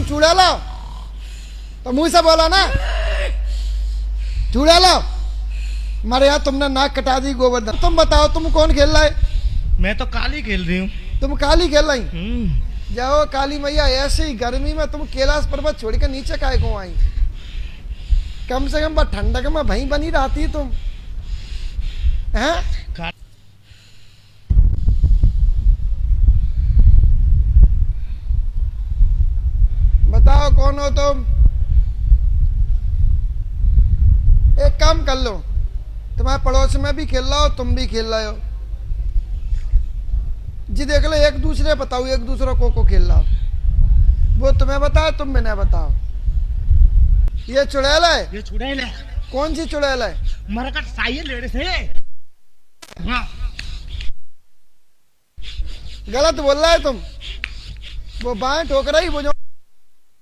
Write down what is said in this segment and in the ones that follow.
चूड़ा लाओ, तो मुंह से बोला ना चूड़ा लाओ। मारे यार तुमने नाक कटा दी गोवर्धन। तुम बताओ तुम कौन खेल रहा है? मैं तो काली खेल रही हूँ। तुम काली खेल रही? जाओ काली मैया, ऐसे ही गर्मी में तुम कैलाश पर्वत छोड़ के नीचे काहे को आई? कम से कम ठंडक में वहीं बनी रहती तुम हैं? बताओ कौन हो तुम? एक काम कर लो, तुम्हारे पड़ोस में भी खेल रहा हो, तुम भी खेल रहे हो जी। देख लो, एक दूसरे बताओ, एक दूसरे को खेल रहा हो। वो तुम्हें बताओ, तुम मैंने बताओ। ये चुड़ैल है? ये चुड़ैल है। कौन सी चुड़ैल है? मरकट साई लेडे से। हाँ। गलत बोल रहा है तुम। वो बाएं ठोक रही, वो जो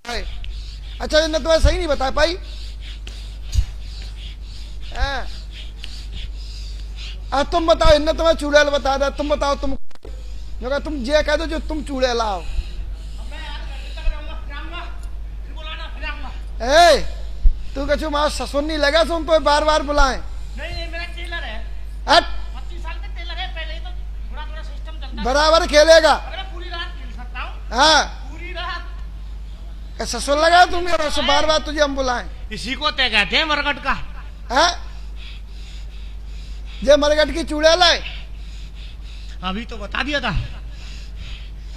अच्छा इन्हें तुम्हें सही नहीं बता पाई। अब तुम बताओ, इन्हें तुम्हें चुड़ैल बता दे। तुम बताओ, तुम जे कह दो जो तुम चूड़ैल आओ। ए तू कछु मां ससुर नहीं लगा सुन तो बार बार बुलाए। नहीं मेरा टेलर है। 25 साल का टेलर है, पहले ही तो थोड़ा थोड़ा सिस्टम चलता है। बराबर खेलेगा। पूरी रात खेल सकता हूँ। हाँ पूरी रात। ससुर लगा तुम यार, बार बार तुझे हम बुलाएं। इसी को तय कहते हैं मरकट का। है जे मरकट की चूड़ैल है। अभी तो बता दिया था।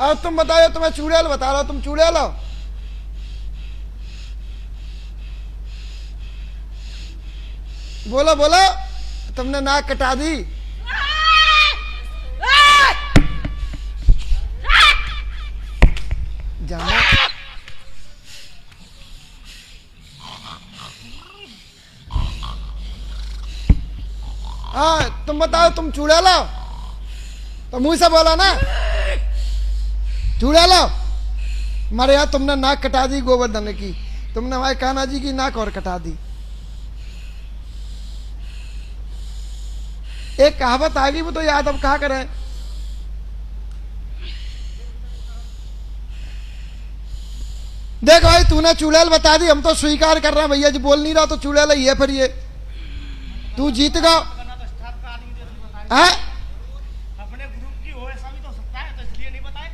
अब तुम बताओ, तुम्हें चूड़ैल बता रहा, तुम चूड़ैल हो? बोलो बोलो, तुमने नाक कटा दी। जाना हाँ, तुम बताओ तुम चूड़ैल हो? तो मुंह से बोला ना चूड़ैल हो। मारे यार तुमने नाक कटा दी गोवर्धन की, तुमने हमारे कान्हा जी की नाक और कटा दी। एक कहावत आ गई, वो तो याद अब कहा करें। देख भाई, तूने चूड़ैल बता दी, हम तो स्वीकार कर रहे हैं भैया जी, बोल नहीं रहा तो चूड़ैल है। फिर ये तू जीत गया। अपने ग्रुप की हो ऐसा भी तो सकता है, तो इसलिए नहीं बताए।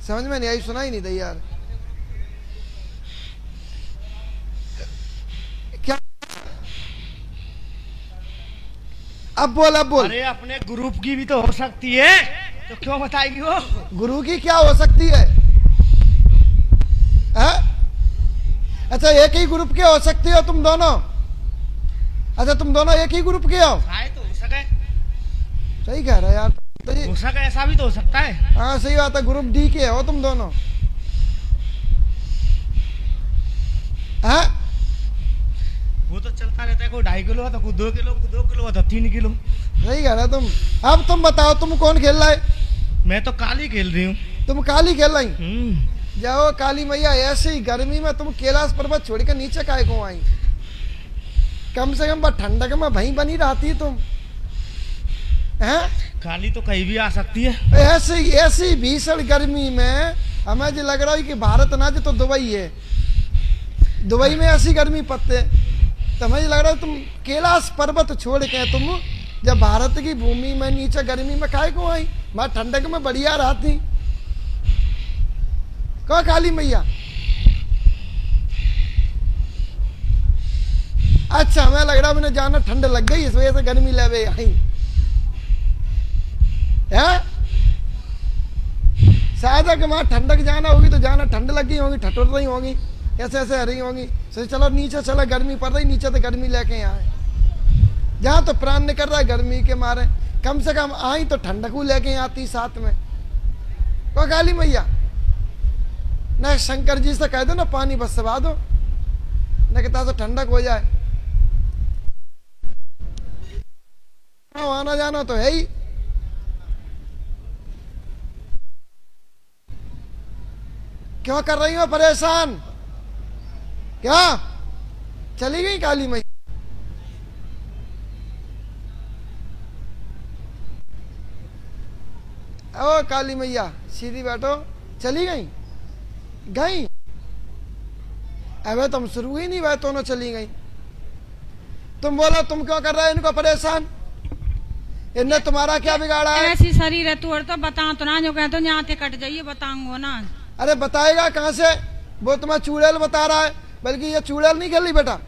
समझ में नहीं आई, सुना ही नहीं था यार। क्या? अब बोल, अब बोल। अरे अपने ग्रुप की भी तो हो सकती है, तो क्यों बताएगी वो? गुरु की क्या हो सकती है? अच्छा एक ही ग्रुप के हो सकती हो तुम दोनों? अच्छा तुम दोनों एक ही ग्रुप के हो? तो हो सके। सही कह रहा है यार, तो हो सके, ऐसा भी तो हो सकता है। हाँ सही बात है, ग्रुप डी के हो तुम दोनों। वो तो चलता रहता है, कोई 2.5 किलो तो कोई 2 किलो, कोई 2 किलो तो 3 किलो। सही कह रहा तुम। अब तुम बताओ तुम कौन खेल रहा है? मैं तो काली खेल रही हूँ। तुम काली खेल रही? जाओ काली मैया, ऐसे ही गर्मी में तुम कैलाश पर्वत छोड़ के नीचे काहे को आई? कम से कम ठंडक में वहीं बनी रहती तुम हैं? काली तो कहीं भी आ सकती है। ऐसी ऐसी भीषण गर्मी में हमें जो लग रहा है कि भारत ना जो तो दुबई है। दुबई में ऐसी गर्मी पड़ते, तो हमें लग रहा है तुम कैलाश पर्वत छोड़ के तुम जब भारत की भूमि में नीचे गर्मी में काहे को आई? मैं ठंडक में बढ़िया रहती। कहो काली मैया। अच्छा हमें लग रहा मैंने जाना ठंड लग गई, इस वजह से गर्मी ले आई है। शायद अगर वहां ठंडक जाना होगी तो जाना ठंड लग गई होगी, ठठुर रही होगी, ऐसे ऐसे हरी होगी। सो चलो नीचे चलो, गर्मी पड़ रही, नीचे तो गर्मी लेके आए। जहाँ तो प्राण निकल रहा है गर्मी के मारे, कम से कम आई तो ठंडकू लेके आती साथ में। को काली मैया न शंकर जी से कह दो ना पानी बसवा दो, न कहता तो ठंडक हो जाए। आना जाना तो है ही। क्यों कर रही हो परेशान? क्या चली गई काली मैया? ओ काली मैया सीधी बैठो, चली गई? गई अबे तुम शुरू ही नहीं हुआ, दोनों चली गई। तुम बोलो तुम क्यों कर रहे हो इनको परेशान? इनने तुम्हारा क्या बिगाड़ा है? ऐसी शरीर है तू, तो बता तो ना, जो कह तो यहाँ से कट जाइए, बताऊंगा ना। अरे बताएगा कहाँ से? वो तुम्हें चूड़ैल बता रहा है, बल्कि ये चूड़ैल नहीं खेली बेटा,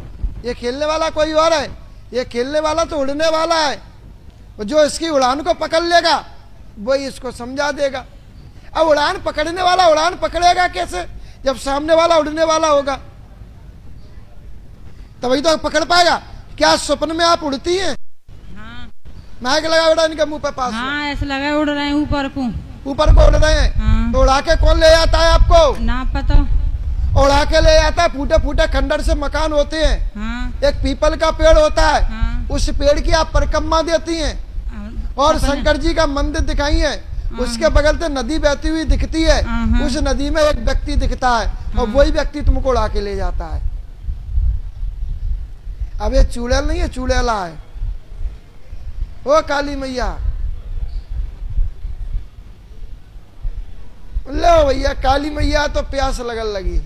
ये खेलने वाला कोई और है। ये खेलने वाला तो उड़ने वाला है, जो इसकी उड़ान को पकड़ लेगा वही इसको समझा देगा। अब उड़ान पकड़ने वाला उड़ान पकड़ेगा कैसे जब सामने वाला उड़ने वाला होगा? तभी तो पकड़ पाएगा। क्या स्वप्न में आप उड़ती हैं? हाँ महक लगा बेटा इनके मुंह पे पास में। हाँ, ऐसा लगा उड़ रहे हैं ऊपर को। ऊपर को उड़ रहे हैं। हाँ। तो उड़ा के कौन ले जाता है आपको? ना पता। उड़ा के ले जाता है, फूटे फूटे खंडर से मकान होते हैं। हाँ एक पीपल का पेड़ होता है। हाँ। उस पेड़ की आप परिक्रमा देती हैं और शंकर जी का मंदिर दिखाई है। उसके बगल से नदी बहती हुई दिखती है। उस नदी में एक व्यक्ति दिखता है और वही व्यक्ति तुमको उड़ा के ले जाता है। अब ये चूड़ैल नहीं है, चूड़ैला है। ओ काली मैया, लो भैया, काली मैया तो प्यास लगन लगी।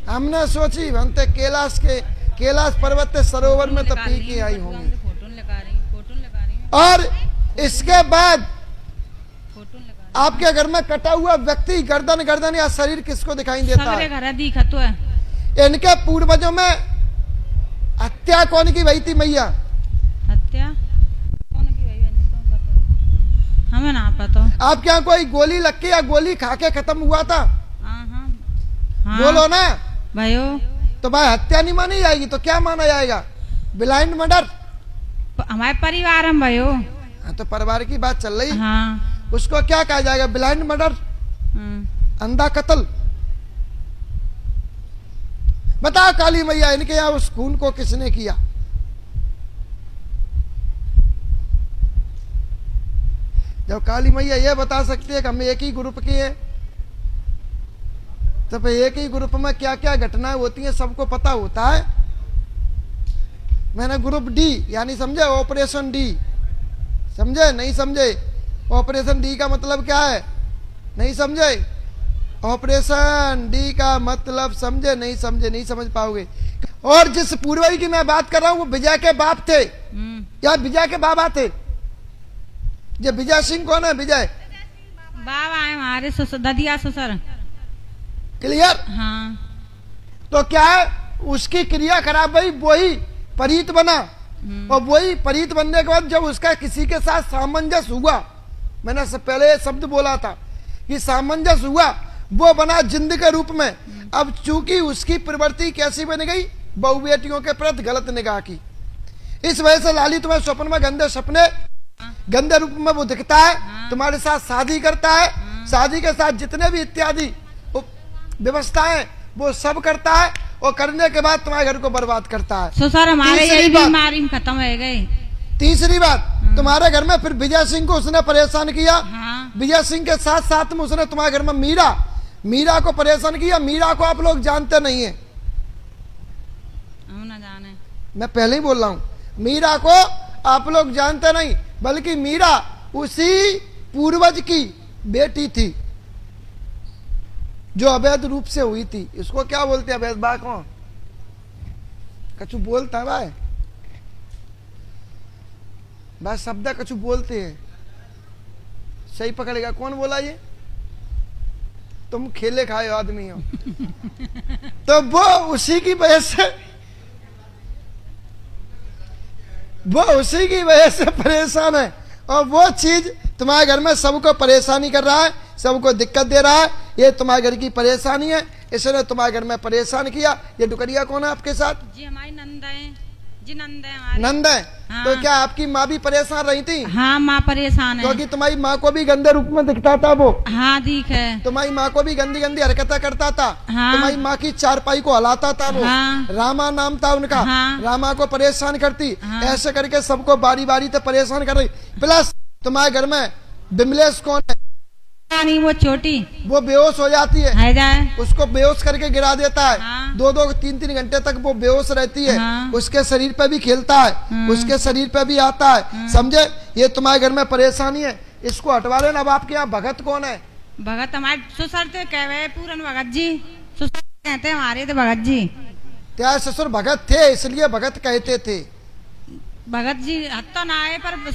हमने सोची बनते कैलाश पर्वत के सरोवर में तो पी के आई होंगी। और इसके बाद आपके घर में कटा हुआ व्यक्ति गर्दन या शरीर किसको दिखाई देता है? घर दिखा तो है। इनके पूर्वजों में हत्या कौन की भई थी मैया? हत्या कौन की भई? हमें ना पता। आपके यहाँ कोई गोली लग के या गोली खा के खत्म हुआ था? हाँ। बोलो ना भयो। तो भाई हत्या नहीं मानी जाएगी तो क्या माना जाएगा? Blind murder. हमारे परिवार में भयो। हाँ, तो परिवार की बात चल रही। हाँ। उसको क्या कहा जाएगा? ब्लाइंड मर्डर, अंधा कत्ल। बताओ काली मैया, इनके यहाँ उस खून को किसने किया? जब काली मैया ये बता सकती है कि हम एक ही ग्रुप के हैं, तो फिर एक ही ग्रुप में क्या क्या घटनाएं होती हैं सबको पता होता है। मैंने ग्रुप डी यानी समझे, ऑपरेशन डी, समझे नहीं समझे? ऑपरेशन डी का मतलब क्या है? नहीं समझे? ऑपरेशन डी का मतलब समझे नहीं समझे? नहीं समझ पाओगे। और जिस पूर्वज की मैं बात कर रहा हूं वो विजय के बाप थे। या विजय के बाबा थे? ये विजय सिंह कौन है? विजय बाबा है हमारे ससुर, ददिया ससुर। क्लियर? हाँ। तो क्या है, उसकी क्रिया खराब हुई, वही परीत बना। और वही परीत बनने के बाद जब उसका किसी के साथ सामंजस्य हुआ, मैंने सब पहले ये शब्द बोला था कि सामंजस्य हुआ, वो बना जिंद के रूप में। अब चूंकि उसकी प्रवृत्ति कैसी बन गई? बहु बेटियों के प्रति गलत निगाह की। इस वजह से लाली तुम्हें स्वप्न में गंदे सपने, गंदे रूप में वो दिखता है, तुम्हारे साथ शादी करता है। शादी के साथ जितने भी इत्यादि व्यवस्थाएं वो सब करता है और करने के बाद तुम्हारे घर को बर्बाद करता है। ससुर हमारे यही बीमारी में खत्म हो गए। तीसरी बात, तुम्हारे घर में फिर विजय सिंह को उसने परेशान किया। हाँ। विजय सिंह के साथ साथ में उसने तुम्हारे घर में मीरा को परेशान किया। मीरा को आप लोग जानते नहीं है, हम ना जाने। मैं पहले ही बोल रहा हूं, मीरा को आप लोग जानते नहीं, बल्कि मीरा उसी पूर्वज की बेटी थी जो अवैध रूप से हुई थी। इसको क्या बोलते हैं? अवैध बा कौन? कछु बोलता है भाई, बस शब्द कछु बोलते हैं, सही पकड़ेगा। कौन बोला ये? तुम खेले खाए आदमी हो। तो वो उसी की वजह से परेशान है और वो चीज तुम्हारे घर में सबको परेशानी कर रहा है, सबको दिक्कत दे रहा है। ये तुम्हारे घर की परेशानी है, इसने तुम्हारे घर में परेशान किया। ये डुकरिया कौन है आपके साथ? जी हमारी नंद है। जी नंद है हमारी। नंद है। हाँ। तो क्या आपकी माँ भी परेशान रही थी? हाँ, माँ परेशान है। क्योंकि तुम्हारी माँ को भी गंदे रूप में दिखता था वो। हाँ दिख है। तुम्हारी माँ को भी गंदी गंदी हरकतें करता था। हाँ। तुम्हारी माँ की चारपाई को हलाता था वो। हाँ। रामा नाम था उनका। हाँ। रामा को परेशान करती। हाँ। ऐसे करके सबको बारी बारी से परेशान कर रही। प्लस तुम्हारे घर में बिमलेश कौन है? नहीं, वो छोटी, वो बेहोश हो जाती है, जाए। उसको बेहोश करके गिरा देता है। हाँ। 2-2 3-3 घंटे तक वो बेहोश रहती है। हाँ। उसके शरीर पे भी खेलता है, उसके शरीर पे भी आता है। समझे? ये तुम्हारे घर में परेशानी है, इसको हटवा लेना। अब आपके यहाँ भगत कौन है? भगत हमारे ससुर थे कहे पूरन भगत जी, ससुर कहते हैं हमारे थे भगत जी। क्या ससुर भगत थे इसलिए भगत कहते थे? भगत जी हद तो ना आए पर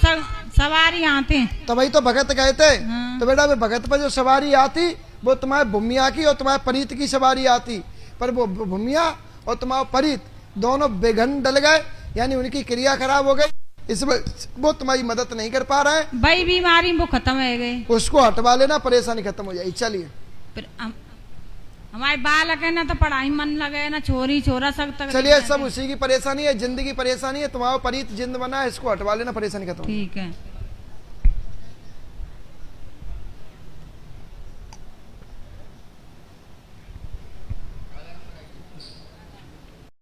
सवारी आते। तो भाई तो भगत कहते। हाँ। तो बेटा वे भगत पर जो सवारी आती वो तुम्हारे भूमिया की और तुम्हारे परीत की सवारी आती, पर वो भूमिया और तुम्हारा परीत दोनों बेघन डल गए, यानी उनकी क्रिया खराब हो गई, इसमें वो तुम्हारी मदद नहीं कर पा रहे हैं। भाई बीमारी वो खत्म हो गई, उसको हटवा लेना, परेशानी खत्म हो जाएगी। चलिए फिर हमारे बालक है ना तो पढ़ाई मन लगे ना, छोरी छोरा सब तक। चलिए सब उसी की परेशानी है, जिंदगी परेशानी है, तुम्हारा परीत जिंद बना है, इसको हटवा लेना, परेशानी खत्म हो जाएगी। ठीक है।